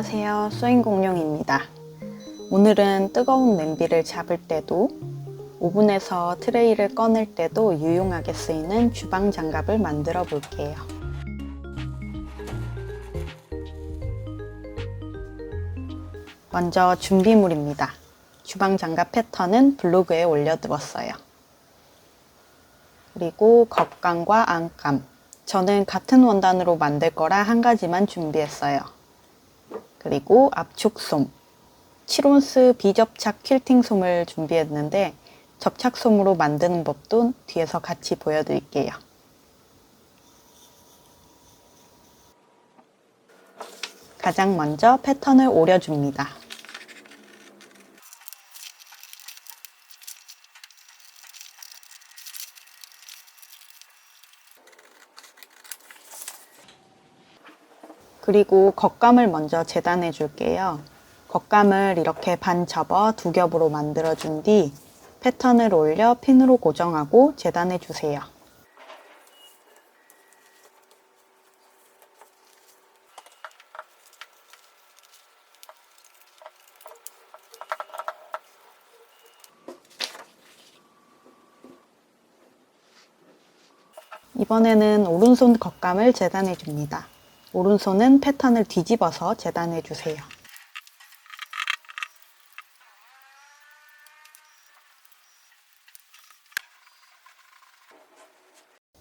안녕하세요. 소잉공룡입니다. 오늘은 뜨거운 냄비를 잡을 때도 오븐에서 트레이를 꺼낼 때도 유용하게 쓰이는 주방 장갑을 만들어 볼게요. 먼저 준비물입니다. 주방 장갑 패턴은 블로그에 올려두었어요. 그리고 겉감과 안감. 저는 같은 원단으로 만들 거라 한 가지만 준비했어요. 그리고 압축솜. 7온스 비접착 퀼팅 솜을 준비했는데 접착솜으로 만드는 법도 뒤에서 같이 보여드릴게요. 가장 먼저 패턴을 오려줍니다. 그리고 겉감을 먼저 재단해 줄게요. 겉감을 이렇게 반 접어 두 겹으로 만들어 준 뒤 패턴을 올려 핀으로 고정하고 재단해 주세요. 이번에는 오른손 겉감을 재단해 줍니다. 오른손은 패턴을 뒤집어서 재단해 주세요.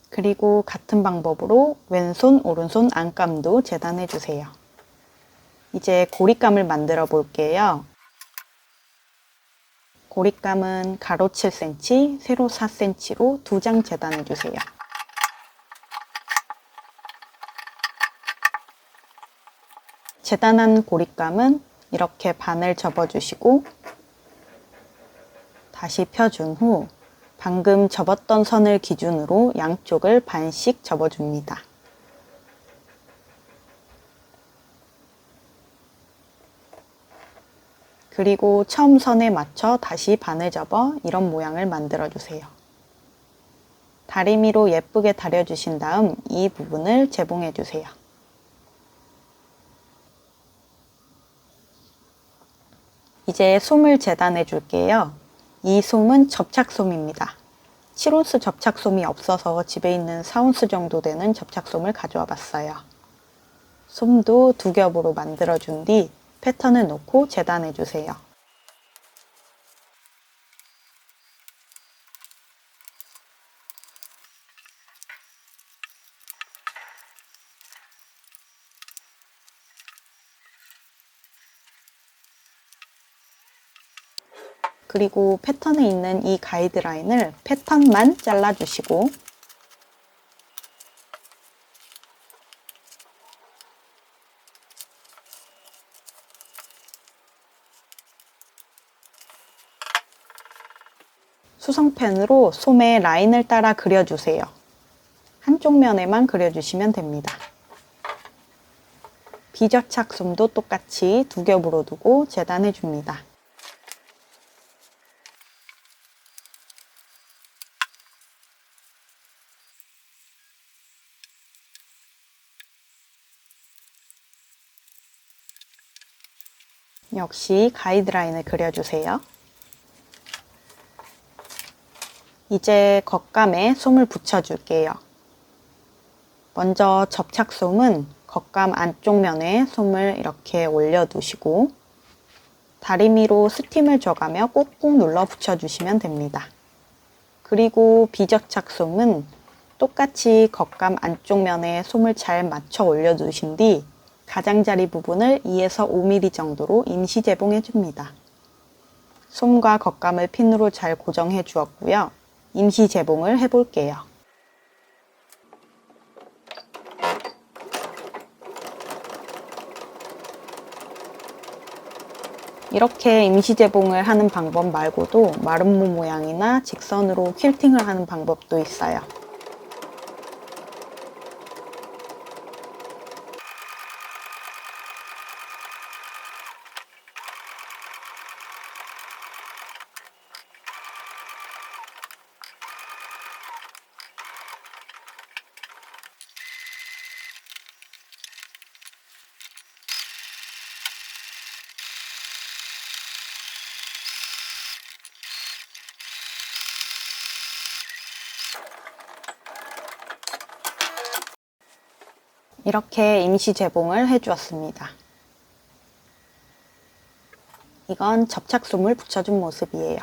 그리고 같은 방법으로 왼손, 오른손 안감도 재단해 주세요. 이제 고립감을 만들어 볼게요. 고립감은 가로 7cm, 세로 4cm로 2장 재단해 주세요. 재단한 고립감은 이렇게 반을 접어주시고 다시 펴준 후 방금 접었던 선을 기준으로 양쪽을 반씩 접어줍니다. 그리고 처음 선에 맞춰 다시 반을 접어 이런 모양을 만들어 주세요. 다리미로 예쁘게 다려주신 다음 이 부분을 재봉해 주세요. 이제 솜을 재단해 줄게요. 이 솜은 접착솜입니다. 7온스 접착솜이 없어서 집에 있는 4온스 정도 되는 접착솜을 가져와 봤어요. 솜도 두 겹으로 만들어 준 뒤 패턴을 놓고 재단해 주세요. 그리고 패턴에 있는 이 가이드라인을 패턴만 잘라주시고 수성펜으로 솜에 라인을 따라 그려주세요. 한쪽 면에만 그려주시면 됩니다. 비접착 솜도 똑같이 두 겹으로 두고 재단해 줍니다. 역시 가이드라인을 그려주세요. 이제 겉감에 솜을 붙여줄게요. 먼저 접착솜은 겉감 안쪽 면에 솜을 이렇게 올려두시고 다리미로 스팀을 줘가며 꾹꾹 눌러 붙여주시면 됩니다. 그리고 비접착 솜은 똑같이 겉감 안쪽 면에 솜을 잘 맞춰 올려두신 뒤 가장자리 부분을 2에서 5mm 정도로 임시 재봉해 줍니다. 솜과 겉감을 핀으로 잘 고정해 주었고요. 임시 재봉을 해 볼게요. 이렇게 임시 재봉을 하는 방법 말고도 마름모 모양이나 직선으로 퀼팅을 하는 방법도 있어요. 이렇게 임시 재봉을 해주었습니다. 이건 접착솜을 붙여준 모습이에요.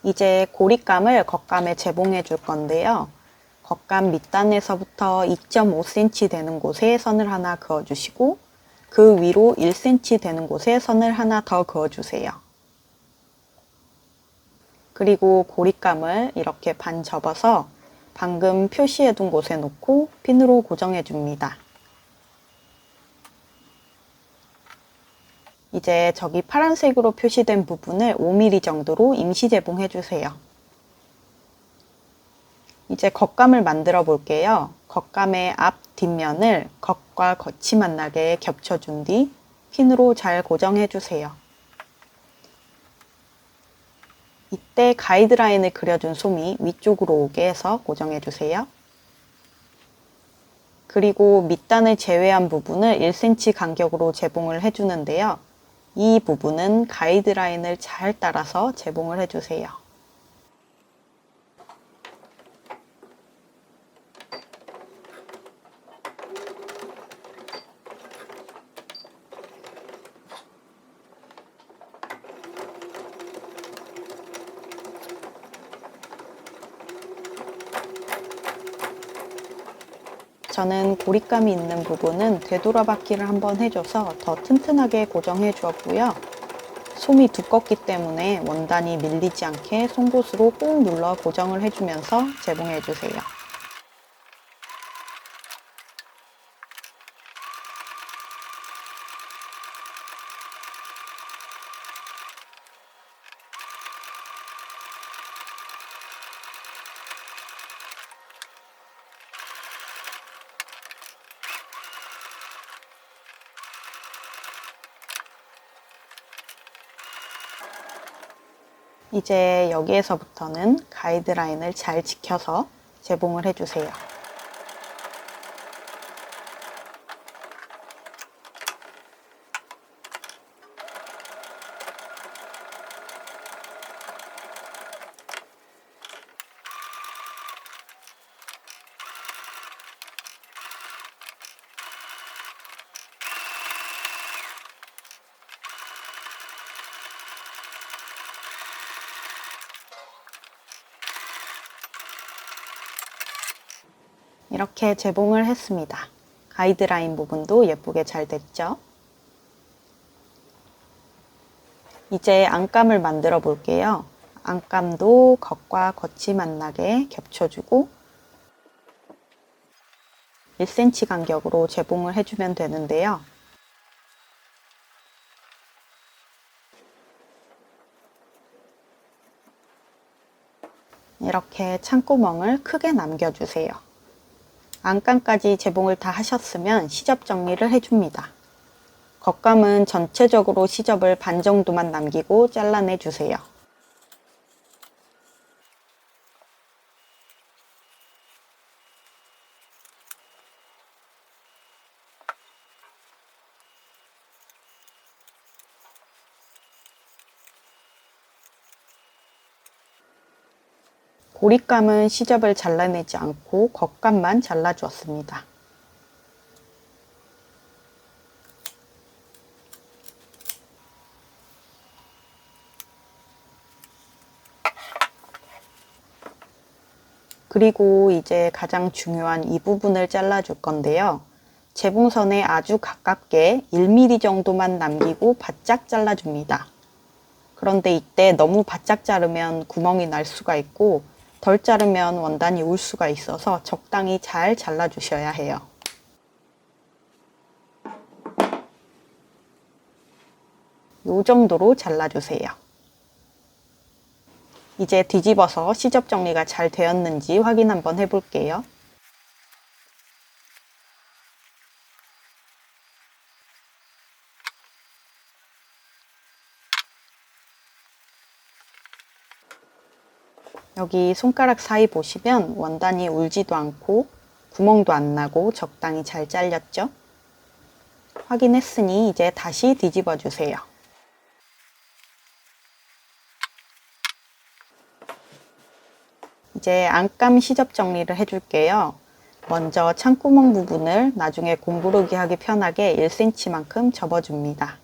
이제 고립감을 겉감에 재봉해 줄 건데요. 겉감 밑단에서부터 2.5cm 되는 곳에 선을 하나 그어주시고 그 위로 1cm 되는 곳에 선을 하나 더 그어주세요. 그리고 고립감을 이렇게 반 접어서 방금 표시해둔 곳에 놓고 핀으로 고정해 줍니다. 이제 저기 파란색으로 표시된 부분을 5mm 정도로 임시 재봉해 주세요. 이제 겉감을 만들어 볼게요. 겉감의 앞, 뒷면을 겉과 겉이 만나게 겹쳐준 뒤 핀으로 잘 고정해 주세요. 이때 가이드라인을 그려준 솜이 위쪽으로 오게 해서 고정해 주세요. 그리고 밑단을 제외한 부분을 1cm 간격으로 재봉을 해주는데요. 이 부분은 가이드라인을 잘 따라서 재봉을 해주세요. 저는 고립감이 있는 부분은 되돌아받기를 한번 해줘서 더 튼튼하게 고정해 주었고요. 솜이 두껍기 때문에 원단이 밀리지 않게 송곳으로 꾹 눌러 고정을 해주면서 재봉해 주세요. 이제 여기에서부터는 가이드라인을 잘 지켜서 재봉을 해주세요. 이렇게 재봉을 했습니다. 가이드라인 부분도 예쁘게 잘 됐죠? 이제 안감을 만들어 볼게요. 안감도 겉과 겉이 만나게 겹쳐주고 1cm 간격으로 재봉을 해주면 되는데요. 이렇게 찬구멍을 크게 남겨주세요. 안감까지 재봉을 다 하셨으면 시접 정리를 해줍니다. 겉감은 전체적으로 시접을 반 정도만 남기고 잘라내 주세요. 고립감은 시접을 잘라내지 않고 겉감만 잘라주었습니다. 그리고 이제 가장 중요한 이 부분을 잘라줄 건데요. 재봉선에 아주 가깝게 1mm 정도만 남기고 바짝 잘라줍니다. 그런데 이때 너무 바짝 자르면 구멍이 날 수가 있고 덜 자르면 원단이 울 수가 있어서 적당히 잘 잘라주셔야 해요. 이 정도로 잘라주세요. 이제 뒤집어서 시접 정리가 잘 되었는지 확인 한번 해볼게요. 여기 손가락 사이 보시면 원단이 울지도 않고 구멍도 안 나고 적당히 잘 잘렸죠? 확인했으니 이제 다시 뒤집어 주세요. 이제 안감 시접 정리를 해줄게요. 먼저 창구멍 부분을 나중에 공구르기 하기 편하게 1cm만큼 접어줍니다.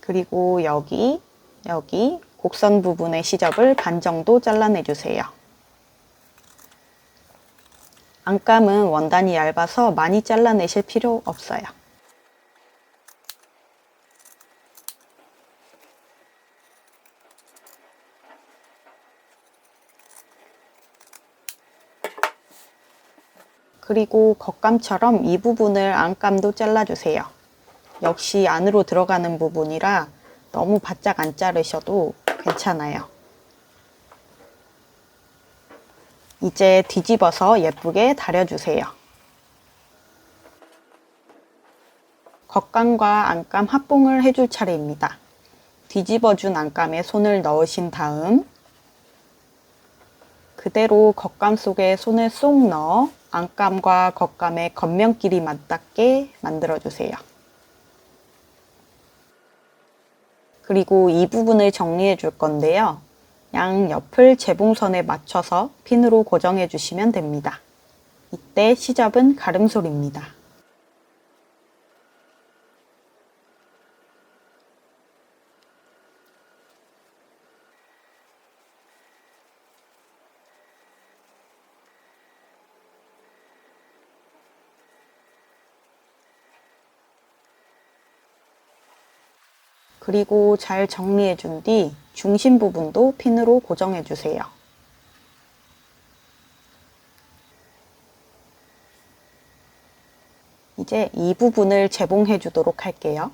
그리고 여기 곡선 부분의 시접을 반 정도 잘라내주세요. 안감은 원단이 얇아서 많이 잘라내실 필요 없어요. 그리고 겉감처럼 이 부분을 안감도 잘라주세요. 역시 안으로 들어가는 부분이라 너무 바짝 안 자르셔도 괜찮아요. 이제 뒤집어서 예쁘게 다려주세요. 겉감과 안감 합봉을 해줄 차례입니다. 뒤집어준 안감에 손을 넣으신 다음 그대로 겉감 속에 손을 쏙 넣어 안감과 겉감의 겉면끼리 맞닿게 만들어주세요. 그리고 이 부분을 정리해 줄 건데요. 양 옆을 재봉선에 맞춰서 핀으로 고정해 주시면 됩니다. 이때 시접은 가름솔입니다. 그리고 잘 정리해 준 뒤 중심 부분도 핀으로 고정해 주세요. 이제 이 부분을 재봉해 주도록 할게요.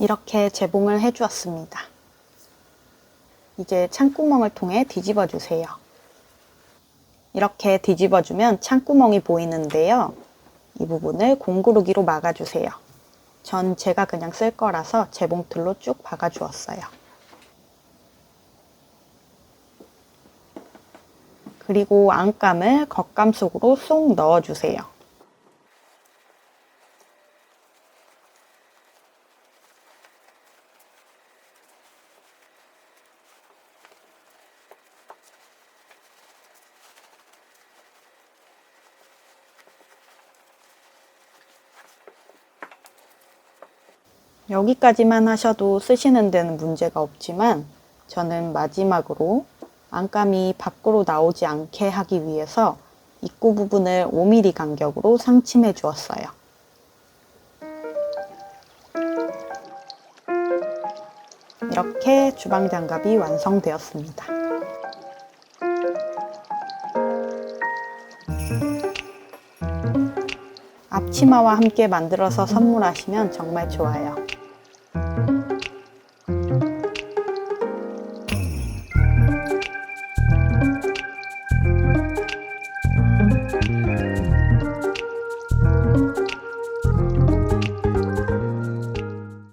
이렇게 재봉을 해주었습니다. 이제 창구멍을 통해 뒤집어 주세요. 이렇게 뒤집어주면 창구멍이 보이는데요. 이 부분을 공구르기로 막아주세요. 전 제가 그냥 쓸 거라서 재봉틀로 쭉 박아주었어요. 그리고 안감을 겉감 속으로 쏙 넣어주세요. 여기까지만 하셔도 쓰시는 데는 문제가 없지만 저는 마지막으로 안감이 밖으로 나오지 않게 하기 위해서 입구 부분을 5mm 간격으로 상침해 주었어요. 이렇게 주방 장갑이 완성되었습니다. 앞치마와 함께 만들어서 선물하시면 정말 좋아요.